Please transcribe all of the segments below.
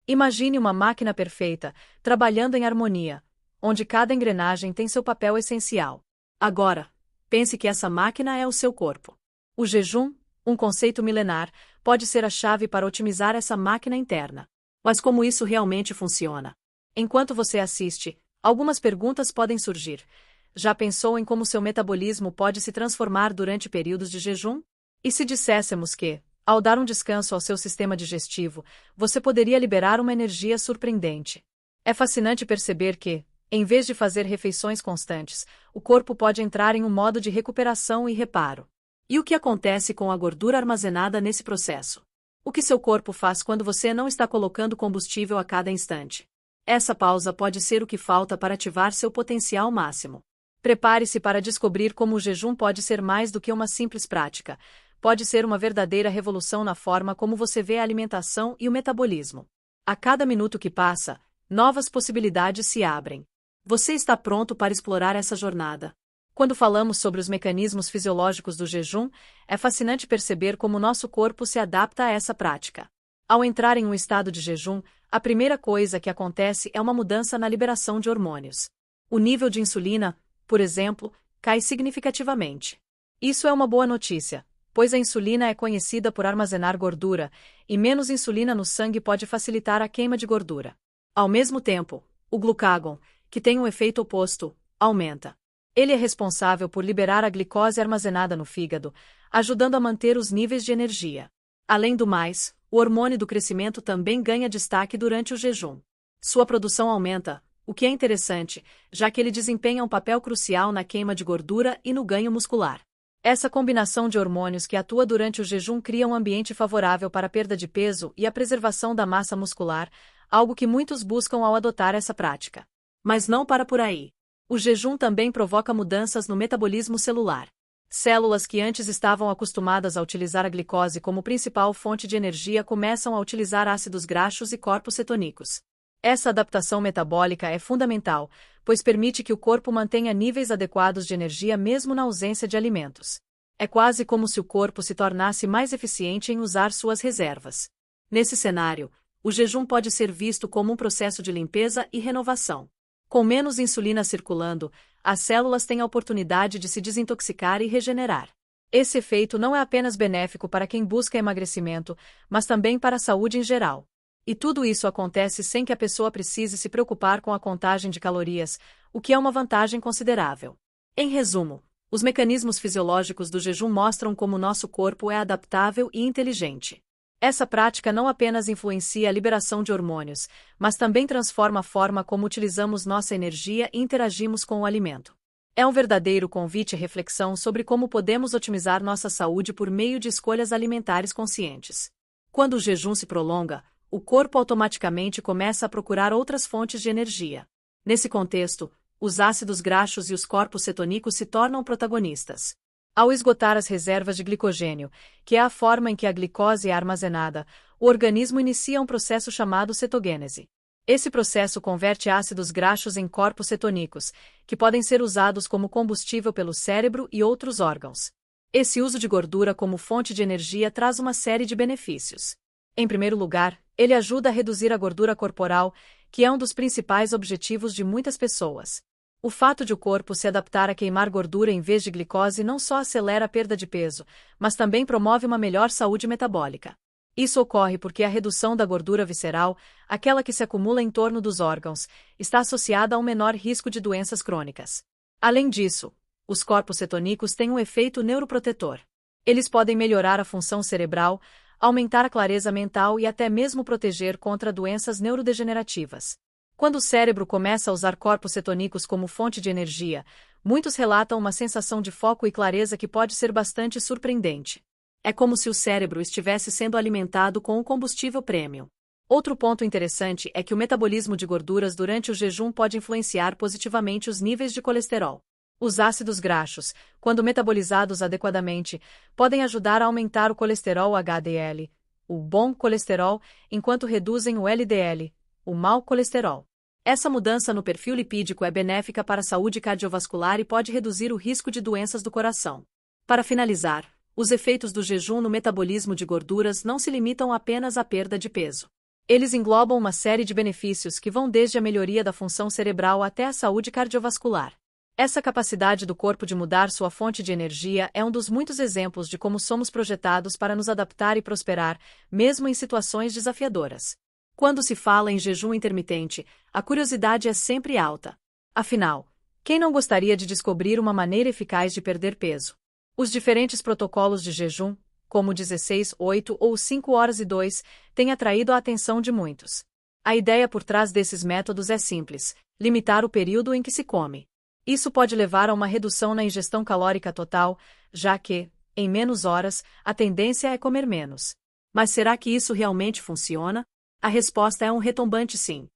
Imagine uma máquina perfeita, trabalhando em harmonia, onde cada engrenagem tem seu papel essencial. Agora, pense que essa máquina é o seu corpo. O jejum, um conceito milenar, pode ser a chave para otimizar essa máquina interna. Mas como isso realmente funciona? Enquanto você assiste, algumas perguntas podem surgir. Já pensou em como seu metabolismo pode se transformar durante períodos de jejum? E se disséssemos que, ao dar um descanso ao seu sistema digestivo, você poderia liberar uma energia surpreendente? É fascinante perceber que, em vez de fazer refeições constantes, o corpo pode entrar em um modo de recuperação e reparo. E o que acontece com a gordura armazenada nesse processo? O que seu corpo faz quando você não está colocando combustível a cada instante? Essa pausa pode ser o que falta para ativar seu potencial máximo. Prepare-se para descobrir como o jejum pode ser mais do que uma simples prática. Pode ser uma verdadeira revolução na forma como você vê a alimentação e o metabolismo. A cada minuto que passa, novas possibilidades se abrem. Você está pronto para explorar essa jornada? Quando falamos sobre os mecanismos fisiológicos do jejum, é fascinante perceber como nosso corpo se adapta a essa prática. Ao entrar em um estado de jejum, a primeira coisa que acontece é uma mudança na liberação de hormônios. O nível de insulina, por exemplo, cai significativamente. Isso é uma boa notícia, pois a insulina é conhecida por armazenar gordura, e menos insulina no sangue pode facilitar a queima de gordura. Ao mesmo tempo, o glucagon, que tem um efeito oposto, aumenta. Ele é responsável por liberar a glicose armazenada no fígado, ajudando a manter os níveis de energia. Além do mais, o hormônio do crescimento também ganha destaque durante o jejum. Sua produção aumenta, o que é interessante, já que ele desempenha um papel crucial na queima de gordura e no ganho muscular. Essa combinação de hormônios que atua durante o jejum cria um ambiente favorável para a perda de peso e a preservação da massa muscular, algo que muitos buscam ao adotar essa prática. Mas não para por aí. O jejum também provoca mudanças no metabolismo celular. Células que antes estavam acostumadas a utilizar a glicose como principal fonte de energia começam a utilizar ácidos graxos e corpos cetônicos. Essa adaptação metabólica é fundamental, pois permite que o corpo mantenha níveis adequados de energia mesmo na ausência de alimentos. É quase como se o corpo se tornasse mais eficiente em usar suas reservas. Nesse cenário, o jejum pode ser visto como um processo de limpeza e renovação. Com menos insulina circulando, as células têm a oportunidade de se desintoxicar e regenerar. Esse efeito não é apenas benéfico para quem busca emagrecimento, mas também para a saúde em geral. E tudo isso acontece sem que a pessoa precise se preocupar com a contagem de calorias, o que é uma vantagem considerável. Em resumo, os mecanismos fisiológicos do jejum mostram como nosso corpo é adaptável e inteligente. Essa prática não apenas influencia a liberação de hormônios, mas também transforma a forma como utilizamos nossa energia e interagimos com o alimento. É um verdadeiro convite à reflexão sobre como podemos otimizar nossa saúde por meio de escolhas alimentares conscientes. Quando o jejum se prolonga, o corpo automaticamente começa a procurar outras fontes de energia. Nesse contexto, os ácidos graxos e os corpos cetônicos se tornam protagonistas. Ao esgotar as reservas de glicogênio, que é a forma em que a glicose é armazenada, o organismo inicia um processo chamado cetogênese. Esse processo converte ácidos graxos em corpos cetônicos, que podem ser usados como combustível pelo cérebro e outros órgãos. Esse uso de gordura como fonte de energia traz uma série de benefícios. Em primeiro lugar, ele ajuda a reduzir a gordura corporal, que é um dos principais objetivos de muitas pessoas. O fato de o corpo se adaptar a queimar gordura em vez de glicose não só acelera a perda de peso, mas também promove uma melhor saúde metabólica. Isso ocorre porque a redução da gordura visceral, aquela que se acumula em torno dos órgãos, está associada a um menor risco de doenças crônicas. Além disso, os corpos cetônicos têm um efeito neuroprotetor. Eles podem melhorar a função cerebral, aumentar a clareza mental e até mesmo proteger contra doenças neurodegenerativas. Quando o cérebro começa a usar corpos cetônicos como fonte de energia, muitos relatam uma sensação de foco e clareza que pode ser bastante surpreendente. É como se o cérebro estivesse sendo alimentado com um combustível premium. Outro ponto interessante é que o metabolismo de gorduras durante o jejum pode influenciar positivamente os níveis de colesterol. Os ácidos graxos, quando metabolizados adequadamente, podem ajudar a aumentar o colesterol HDL, o bom colesterol, enquanto reduzem o LDL, o mau colesterol. Essa mudança no perfil lipídico é benéfica para a saúde cardiovascular e pode reduzir o risco de doenças do coração. Para finalizar, os efeitos do jejum no metabolismo de gorduras não se limitam apenas à perda de peso. Eles englobam uma série de benefícios que vão desde a melhoria da função cerebral até a saúde cardiovascular. Essa capacidade do corpo de mudar sua fonte de energia é um dos muitos exemplos de como somos projetados para nos adaptar e prosperar, mesmo em situações desafiadoras. Quando se fala em jejum intermitente, a curiosidade é sempre alta. Afinal, quem não gostaria de descobrir uma maneira eficaz de perder peso? Os diferentes protocolos de jejum, como 16, 8 ou 5 horas e 2, têm atraído a atenção de muitos. A ideia por trás desses métodos é simples: limitar o período em que se come. Isso pode levar a uma redução na ingestão calórica total, já que, em menos horas, a tendência é comer menos. Mas será que isso realmente funciona? A resposta é um retumbante sim.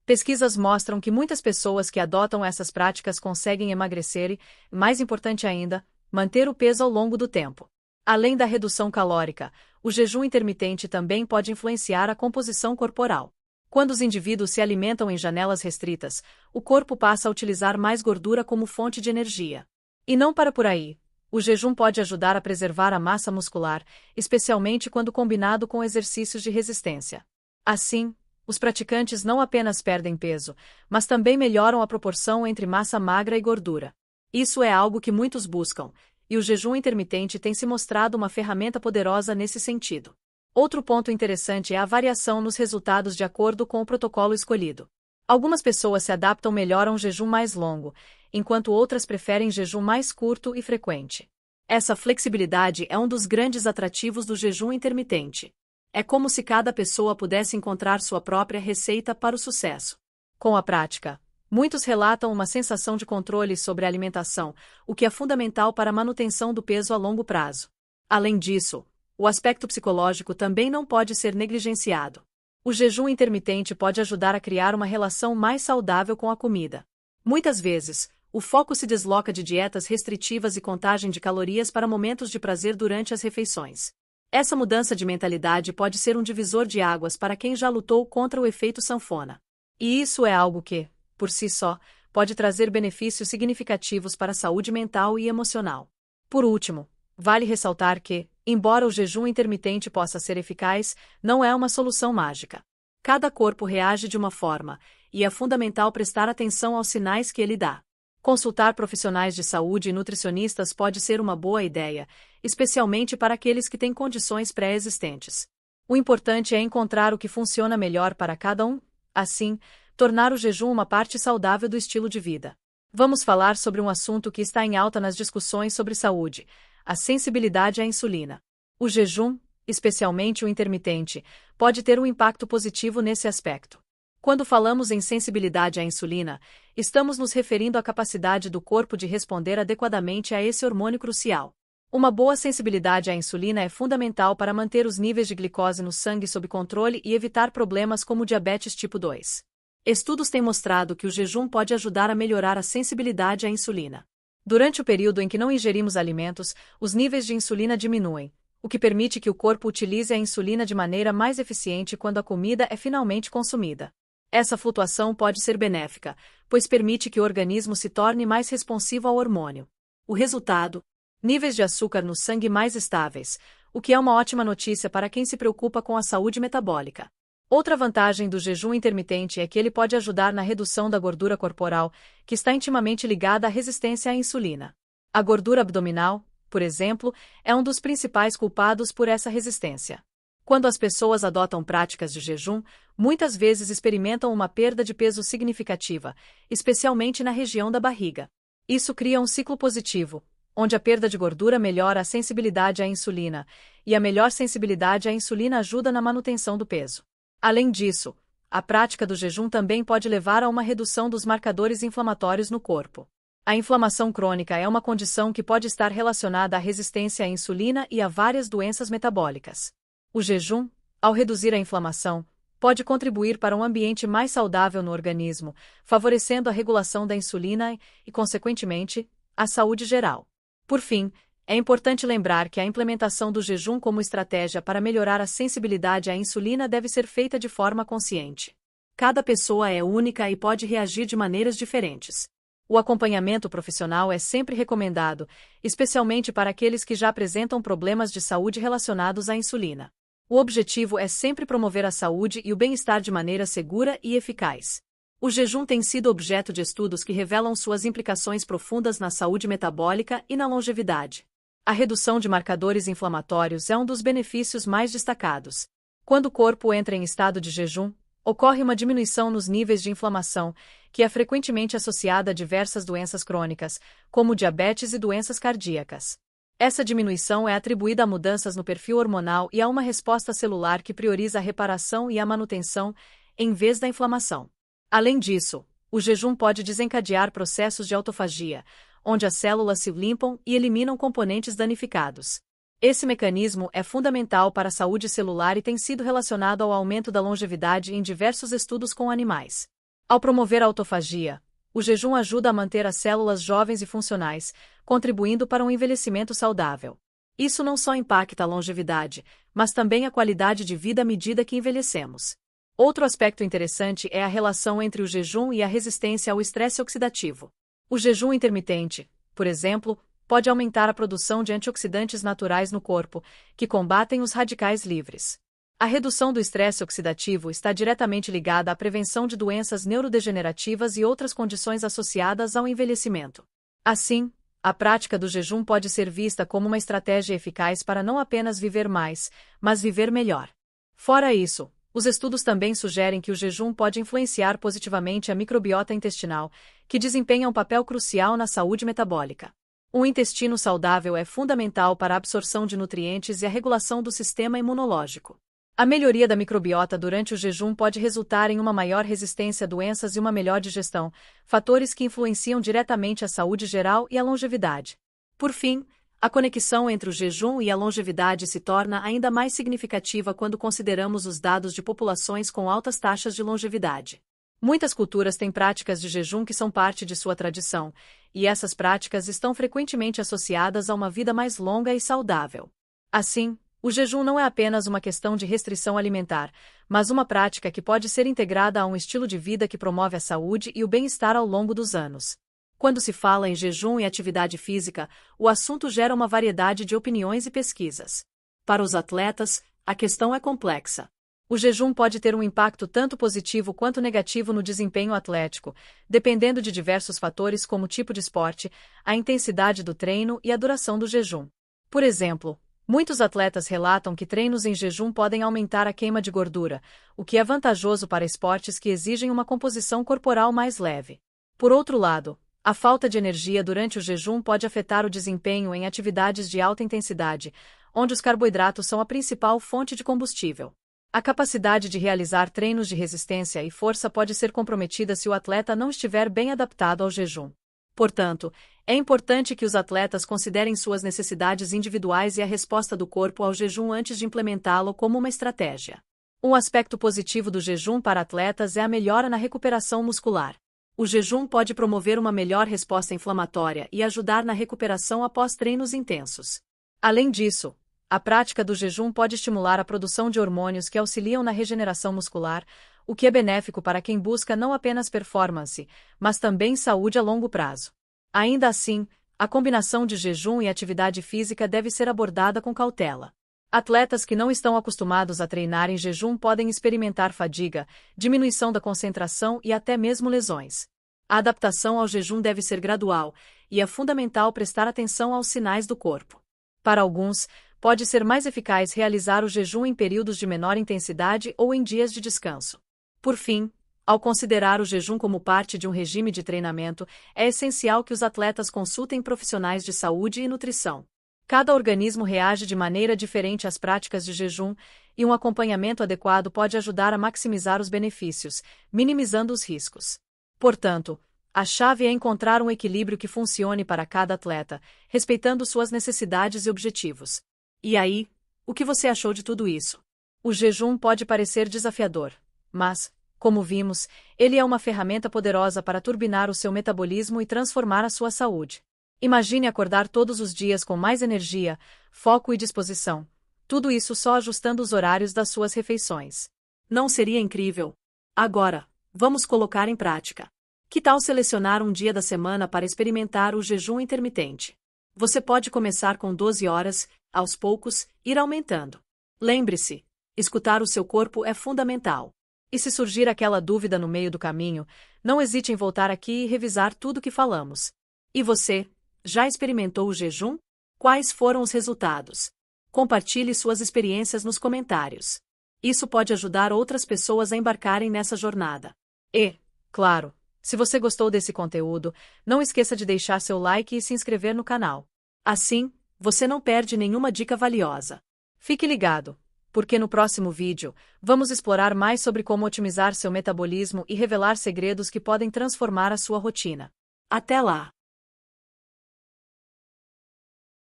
Pesquisas mostram que muitas pessoas que adotam essas práticas conseguem emagrecer e, mais importante ainda, manter o peso ao longo do tempo. Além da redução calórica, o jejum intermitente também pode influenciar a composição corporal. Quando os indivíduos se alimentam em janelas restritas, o corpo passa a utilizar mais gordura como fonte de energia. E não para por aí. O jejum pode ajudar a preservar a massa muscular, especialmente quando combinado com exercícios de resistência. Assim, os praticantes não apenas perdem peso, mas também melhoram a proporção entre massa magra e gordura. Isso é algo que muitos buscam, e o jejum intermitente tem se mostrado uma ferramenta poderosa nesse sentido. Outro ponto interessante é a variação nos resultados de acordo com o protocolo escolhido. Algumas pessoas se adaptam melhor a um jejum mais longo, enquanto outras preferem jejum mais curto e frequente. Essa flexibilidade é um dos grandes atrativos do jejum intermitente. É como se cada pessoa pudesse encontrar sua própria receita para o sucesso. Com a prática, muitos relatam uma sensação de controle sobre a alimentação, o que é fundamental para a manutenção do peso a longo prazo. Além disso, o aspecto psicológico também não pode ser negligenciado. O jejum intermitente pode ajudar a criar uma relação mais saudável com a comida. Muitas vezes, o foco se desloca de dietas restritivas e contagem de calorias para momentos de prazer durante as refeições. Essa mudança de mentalidade pode ser um divisor de águas para quem já lutou contra o efeito sanfona. E isso é algo que, por si só, pode trazer benefícios significativos para a saúde mental e emocional. Por último, vale ressaltar que, embora o jejum intermitente possa ser eficaz, não é uma solução mágica. Cada corpo reage de uma forma, e é fundamental prestar atenção aos sinais que ele dá. Consultar profissionais de saúde e nutricionistas pode ser uma boa ideia, especialmente para aqueles que têm condições pré-existentes. O importante é encontrar o que funciona melhor para cada um, assim, tornar o jejum uma parte saudável do estilo de vida. Vamos falar sobre um assunto que está em alta nas discussões sobre saúde: a sensibilidade à insulina. O jejum, especialmente o intermitente, pode ter um impacto positivo nesse aspecto. Quando falamos em sensibilidade à insulina, estamos nos referindo à capacidade do corpo de responder adequadamente a esse hormônio crucial. Uma boa sensibilidade à insulina é fundamental para manter os níveis de glicose no sangue sob controle e evitar problemas como diabetes tipo 2. Estudos têm mostrado que o jejum pode ajudar a melhorar a sensibilidade à insulina. Durante o período em que não ingerimos alimentos, os níveis de insulina diminuem, o que permite que o corpo utilize a insulina de maneira mais eficiente quando a comida é finalmente consumida. Essa flutuação pode ser benéfica, pois permite que o organismo se torne mais responsivo ao hormônio. O resultado: níveis de açúcar no sangue mais estáveis, o que é uma ótima notícia para quem se preocupa com a saúde metabólica. Outra vantagem do jejum intermitente é que ele pode ajudar na redução da gordura corporal, que está intimamente ligada à resistência à insulina. A gordura abdominal, por exemplo, é um dos principais culpados por essa resistência. Quando as pessoas adotam práticas de jejum, muitas vezes experimentam uma perda de peso significativa, especialmente na região da barriga. Isso cria um ciclo positivo, onde a perda de gordura melhora a sensibilidade à insulina, e a melhor sensibilidade à insulina ajuda na manutenção do peso. Além disso, a prática do jejum também pode levar a uma redução dos marcadores inflamatórios no corpo. A inflamação crônica é uma condição que pode estar relacionada à resistência à insulina e a várias doenças metabólicas. O jejum, ao reduzir a inflamação, pode contribuir para um ambiente mais saudável no organismo, favorecendo a regulação da insulina e, consequentemente, a saúde geral. Por fim, é importante lembrar que a implementação do jejum como estratégia para melhorar a sensibilidade à insulina deve ser feita de forma consciente. Cada pessoa é única e pode reagir de maneiras diferentes. O acompanhamento profissional é sempre recomendado, especialmente para aqueles que já apresentam problemas de saúde relacionados à insulina. O objetivo é sempre promover a saúde e o bem-estar de maneira segura e eficaz. O jejum tem sido objeto de estudos que revelam suas implicações profundas na saúde metabólica e na longevidade. A redução de marcadores inflamatórios é um dos benefícios mais destacados. Quando o corpo entra em estado de jejum, ocorre uma diminuição nos níveis de inflamação, que é frequentemente associada a diversas doenças crônicas, como diabetes e doenças cardíacas. Essa diminuição é atribuída a mudanças no perfil hormonal e a uma resposta celular que prioriza a reparação e a manutenção, em vez da inflamação. Além disso, o jejum pode desencadear processos de autofagia, onde as células se limpam e eliminam componentes danificados. Esse mecanismo é fundamental para a saúde celular e tem sido relacionado ao aumento da longevidade em diversos estudos com animais. Ao promover a autofagia, o jejum ajuda a manter as células jovens e funcionais, contribuindo para um envelhecimento saudável. Isso não só impacta a longevidade, mas também a qualidade de vida à medida que envelhecemos. Outro aspecto interessante é a relação entre o jejum e a resistência ao estresse oxidativo. O jejum intermitente, por exemplo, pode aumentar a produção de antioxidantes naturais no corpo, que combatem os radicais livres. A redução do estresse oxidativo está diretamente ligada à prevenção de doenças neurodegenerativas e outras condições associadas ao envelhecimento. Assim, a prática do jejum pode ser vista como uma estratégia eficaz para não apenas viver mais, mas viver melhor. Fora isso, os estudos também sugerem que o jejum pode influenciar positivamente a microbiota intestinal, que desempenha um papel crucial na saúde metabólica. Um intestino saudável é fundamental para a absorção de nutrientes e a regulação do sistema imunológico. A melhoria da microbiota durante o jejum pode resultar em uma maior resistência a doenças e uma melhor digestão, fatores que influenciam diretamente a saúde geral e a longevidade. Por fim, a conexão entre o jejum e a longevidade se torna ainda mais significativa quando consideramos os dados de populações com altas taxas de longevidade. Muitas culturas têm práticas de jejum que são parte de sua tradição, e essas práticas estão frequentemente associadas a uma vida mais longa e saudável. Assim, o jejum não é apenas uma questão de restrição alimentar, mas uma prática que pode ser integrada a um estilo de vida que promove a saúde e o bem-estar ao longo dos anos. Quando se fala em jejum e atividade física, o assunto gera uma variedade de opiniões e pesquisas. Para os atletas, a questão é complexa. O jejum pode ter um impacto tanto positivo quanto negativo no desempenho atlético, dependendo de diversos fatores como o tipo de esporte, a intensidade do treino e a duração do jejum. Por exemplo, muitos atletas relatam que treinos em jejum podem aumentar a queima de gordura, o que é vantajoso para esportes que exigem uma composição corporal mais leve. Por outro lado, a falta de energia durante o jejum pode afetar o desempenho em atividades de alta intensidade, onde os carboidratos são a principal fonte de combustível. A capacidade de realizar treinos de resistência e força pode ser comprometida se o atleta não estiver bem adaptado ao jejum. Portanto, é importante que os atletas considerem suas necessidades individuais e a resposta do corpo ao jejum antes de implementá-lo como uma estratégia. Um aspecto positivo do jejum para atletas é a melhora na recuperação muscular. O jejum pode promover uma melhor resposta inflamatória e ajudar na recuperação após treinos intensos. Além disso, a prática do jejum pode estimular a produção de hormônios que auxiliam na regeneração muscular, o que é benéfico para quem busca não apenas performance, mas também saúde a longo prazo. Ainda assim, a combinação de jejum e atividade física deve ser abordada com cautela. Atletas que não estão acostumados a treinar em jejum podem experimentar fadiga, diminuição da concentração e até mesmo lesões. A adaptação ao jejum deve ser gradual, e é fundamental prestar atenção aos sinais do corpo. Para alguns, pode ser mais eficaz realizar o jejum em períodos de menor intensidade ou em dias de descanso. Por fim, ao considerar o jejum como parte de um regime de treinamento, é essencial que os atletas consultem profissionais de saúde e nutrição. Cada organismo reage de maneira diferente às práticas de jejum, e um acompanhamento adequado pode ajudar a maximizar os benefícios, minimizando os riscos. Portanto, a chave é encontrar um equilíbrio que funcione para cada atleta, respeitando suas necessidades e objetivos. E aí, o que você achou de tudo isso? O jejum pode parecer desafiador, mas, como vimos, ele é uma ferramenta poderosa para turbinar o seu metabolismo e transformar a sua saúde. Imagine acordar todos os dias com mais energia, foco e disposição. Tudo isso só ajustando os horários das suas refeições. Não seria incrível? Agora, vamos colocar em prática. Que tal selecionar um dia da semana para experimentar o jejum intermitente? Você pode começar com 12 horas, aos poucos, ir aumentando. Lembre-se, Escutar o seu corpo é fundamental. E se surgir aquela dúvida no meio do caminho, não hesite em voltar aqui e revisar tudo que falamos. E você, já experimentou o jejum? Quais foram os resultados? Compartilhe suas experiências nos comentários. Isso pode ajudar outras pessoas a embarcarem nessa jornada. E, claro, se você gostou desse conteúdo, não esqueça de deixar seu like e se inscrever no canal. Assim, você não perde nenhuma dica valiosa. Fique ligado, porque no próximo vídeo, vamos explorar mais sobre como otimizar seu metabolismo e revelar segredos que podem transformar a sua rotina. Até lá!